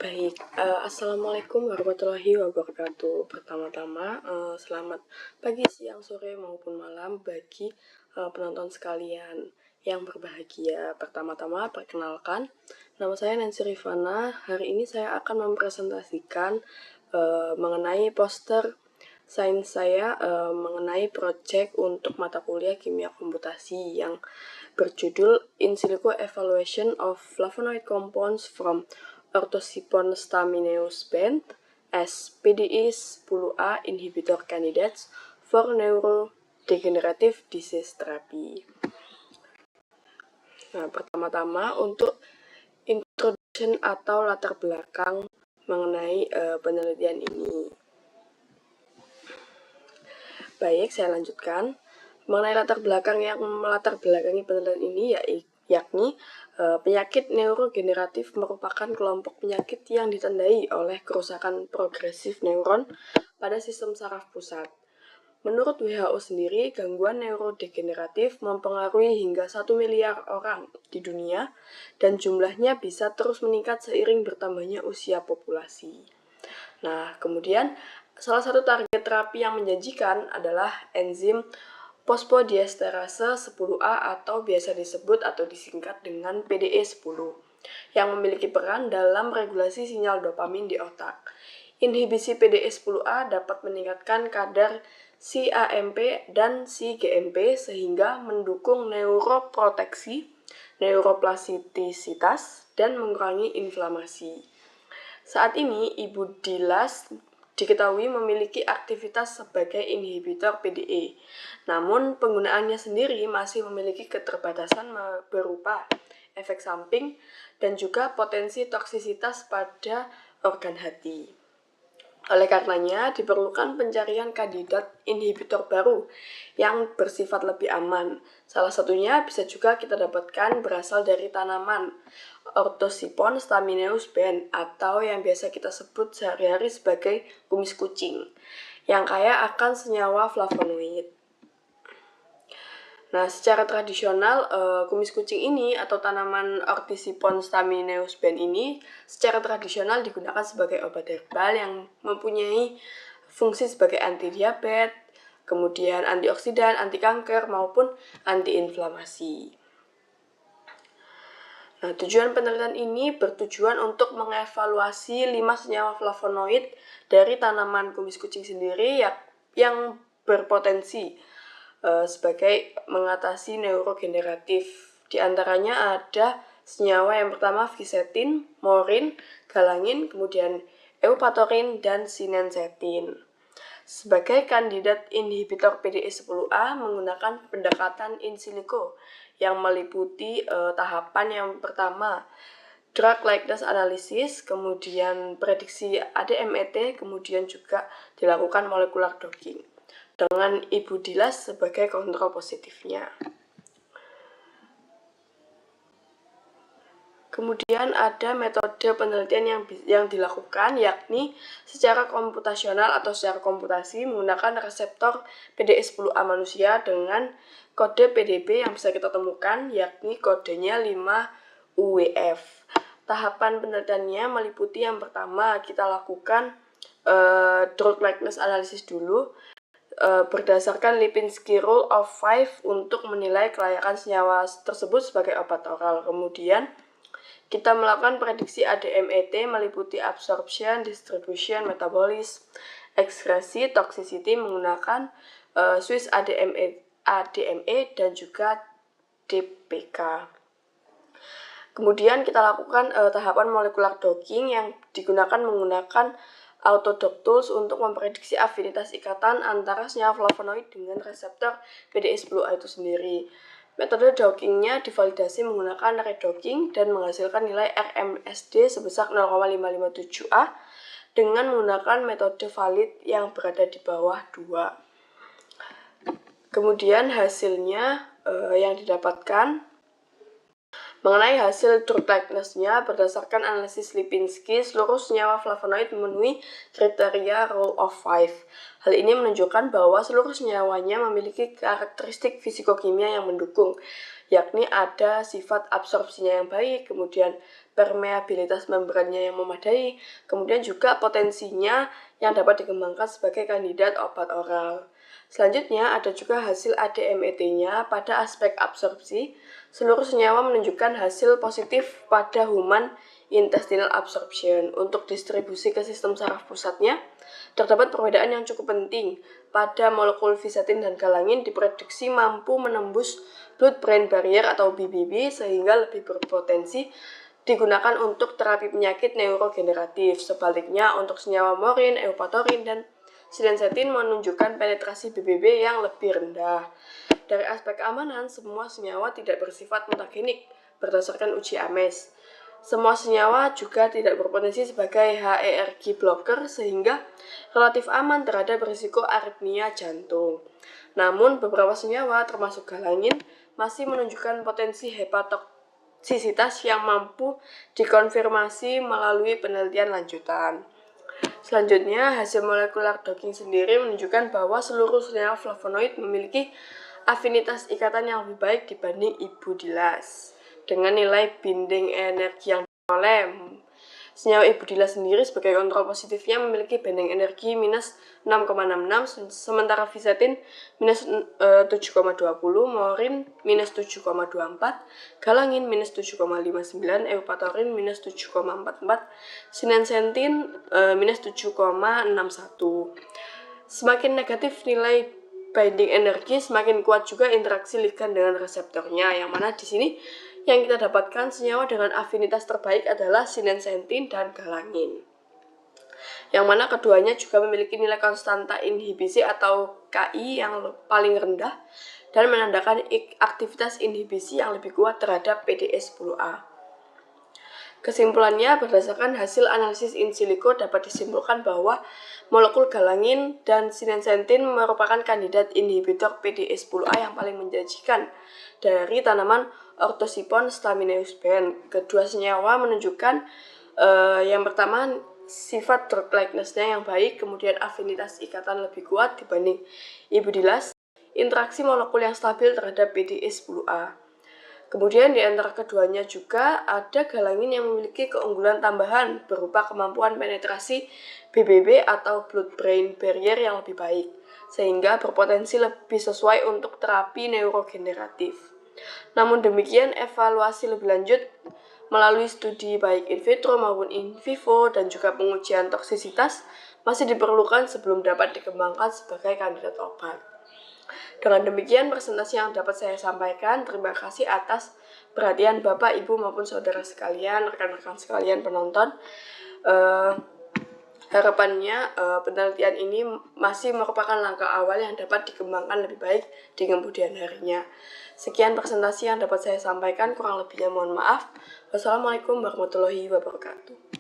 Baik, Assalamualaikum warahmatullahi wabarakatuh. Pertama-tama, selamat pagi, siang, sore, maupun malam bagi penonton sekalian yang berbahagia. Pertama-tama, perkenalkan, nama saya Nancy Rifana. Hari ini saya akan mempresentasikan mengenai poster sains saya mengenai proyek untuk mata kuliah kimia komputasi yang berjudul In Silico Evaluation of Flavonoid Compounds from Orthosipon stamineus band as PDE 10A inhibitor candidates for neurodegenerative disease therapy. Nah, pertama-tama untuk introduction atau latar belakang mengenai penelitian ini. Baik, saya lanjutkan. Mengenai latar belakang yang melatar belakangi penelitian ini yakni penyakit neurogeneratif merupakan kelompok penyakit yang ditandai oleh kerusakan progresif neuron pada sistem saraf pusat. Menurut WHO sendiri, gangguan neurodegeneratif mempengaruhi hingga 1 miliar orang di dunia dan jumlahnya bisa terus meningkat seiring bertambahnya usia populasi. Nah, kemudian salah satu target terapi yang menjanjikan adalah enzim fosfodiesterase 10A atau biasa disebut atau disingkat dengan PDE10 yang memiliki peran dalam regulasi sinyal dopamin di otak. Inhibisi PDE10A dapat meningkatkan kadar cAMP dan cGMP sehingga mendukung neuroproteksi, neuroplastisitas, dan mengurangi inflamasi. Saat ini, Ibudilas diketahui memiliki aktivitas sebagai inhibitor PDE. Namun, penggunaannya sendiri masih memiliki keterbatasan berupa efek samping dan juga potensi toksisitas pada organ hati. Oleh karenanya, diperlukan pencarian kandidat inhibitor baru yang bersifat lebih aman. Salah satunya bisa juga kita dapatkan berasal dari tanaman Orthosipon stamineus band atau yang biasa kita sebut sehari-hari sebagai kumis kucing, yang kaya akan senyawa flavonoid. Nah, secara tradisional, kumis kucing ini atau tanaman Orthosipon stamineus band ini secara tradisional digunakan sebagai obat herbal yang mempunyai fungsi sebagai anti diabetes, kemudian antioksidan, anti kanker, maupun antiinflamasi. Nah, tujuan penelitian ini bertujuan untuk mengevaluasi 5 senyawa flavonoid dari tanaman kumis kucing sendiri yang berpotensi sebagai mengatasi neurogeneratif. Di antaranya ada senyawa yang pertama fisetin, morin, galangin, kemudian eupatorin, dan sinensetin. Sebagai kandidat inhibitor PDE10A menggunakan pendekatan in silico yang meliputi tahapan yang pertama drug likeness analysis, kemudian prediksi ADMET, kemudian juga dilakukan molecular docking dengan Ibudilas sebagai kontrol positifnya. Kemudian ada metode penelitian yang dilakukan yakni secara komputasional atau secara komputasi menggunakan reseptor PDE10A manusia dengan kode PDB yang bisa kita temukan yakni kodenya 5UWF. Tahapan penelitiannya meliputi yang pertama kita lakukan drug likeness analysis dulu berdasarkan Lipinski Rule of 5 untuk menilai kelayakan senyawa tersebut sebagai obat oral. Kemudian kita melakukan prediksi ADMET meliputi absorption, distribution, metabolism, ekskresi, toxicity menggunakan Swiss ADME dan juga DPK. Kemudian kita lakukan tahapan molecular docking yang digunakan menggunakan Autodock Tools untuk memprediksi afinitas ikatan antara senyawa flavonoid dengan reseptor PDE10A itu sendiri. Metode dockingnya divalidasi menggunakan redocking dan menghasilkan nilai RMSD sebesar 0,557A dengan menggunakan metode valid yang berada di bawah 2. Kemudian hasilnya yang didapatkan mengenai hasil drug likeness-nya berdasarkan analisis Lipinski, seluruh senyawa flavonoid memenuhi kriteria Rule of 5. Hal ini menunjukkan bahwa seluruh senyawanya memiliki karakteristik fisikokimia yang mendukung, yakni ada sifat absorpsinya yang baik, kemudian permeabilitas membrannya yang memadai, kemudian juga potensinya yang dapat dikembangkan sebagai kandidat obat oral. Selanjutnya ada juga hasil ADMET-nya pada aspek absorpsi. Seluruh senyawa menunjukkan hasil positif pada human intestinal absorption. Untuk distribusi ke sistem saraf pusatnya, terdapat perbedaan yang cukup penting. Pada molekul visatin dan galangin diprediksi mampu menembus blood-brain barrier atau BBB sehingga lebih berpotensi digunakan untuk terapi penyakit neurogeneratif. Sebaliknya, untuk senyawa morin, eupatorin, dan sidensetin menunjukkan penetrasi BBB yang lebih rendah. Dari aspek keamanan, semua senyawa tidak bersifat mutagenik berdasarkan uji Ames. Semua senyawa juga tidak berpotensi sebagai HERG blocker sehingga relatif aman terhadap risiko aritmia jantung. Namun, beberapa senyawa termasuk galangin masih menunjukkan potensi hepatotoksisitas yang mampu dikonfirmasi melalui penelitian lanjutan. Selanjutnya, hasil molekular docking sendiri menunjukkan bahwa seluruh senyawa flavonoid memiliki afinitas ikatan yang lebih baik dibanding ibudilas dengan nilai binding energi yang diperoleh. Senyawa ibudilas sendiri sebagai kontrol positifnya memiliki binding energi minus 6,66, sementara visatin minus 7,20, morin minus 7,24, galangin minus 7,59, eupatorin minus 7,44, sidensetin minus 7,61. Semakin negatif nilai binding energi, semakin kuat juga interaksi ligan dengan reseptornya, yang mana di sini yang kita dapatkan senyawa dengan afinitas terbaik adalah sidensetin dan galangin. Yang mana keduanya juga memiliki nilai konstanta inhibisi atau KI yang paling rendah dan menandakan aktivitas inhibisi yang lebih kuat terhadap PDE10A. Kesimpulannya, berdasarkan hasil analisis in silico dapat disimpulkan bahwa molekul galangin dan sidensetin merupakan kandidat inhibitor PDE10A yang paling menjanjikan dari tanaman Orthosipon staminaeus Benth. Kedua senyawa menunjukkan yang pertama sifat drug likeness-nya yang baik, kemudian afinitas ikatan lebih kuat dibanding ibudilas, interaksi molekul yang stabil terhadap PDE10A. Kemudian di antara keduanya juga ada galangin yang memiliki keunggulan tambahan berupa kemampuan penetrasi BBB atau blood-brain barrier yang lebih baik, sehingga berpotensi lebih sesuai untuk terapi neurogeneratif. Namun demikian, evaluasi lebih lanjut melalui studi baik in vitro maupun in vivo dan juga pengujian toksisitas masih diperlukan sebelum dapat dikembangkan sebagai kandidat obat. Dengan demikian, presentasi yang dapat saya sampaikan. Terima kasih atas perhatian Bapak, Ibu, maupun saudara sekalian, rekan-rekan sekalian penonton. Harapannya penelitian ini masih merupakan langkah awal yang dapat dikembangkan lebih baik di kemudian harinya. Sekian presentasi yang dapat saya sampaikan, kurang lebihnya mohon maaf. Wassalamualaikum warahmatullahi wabarakatuh.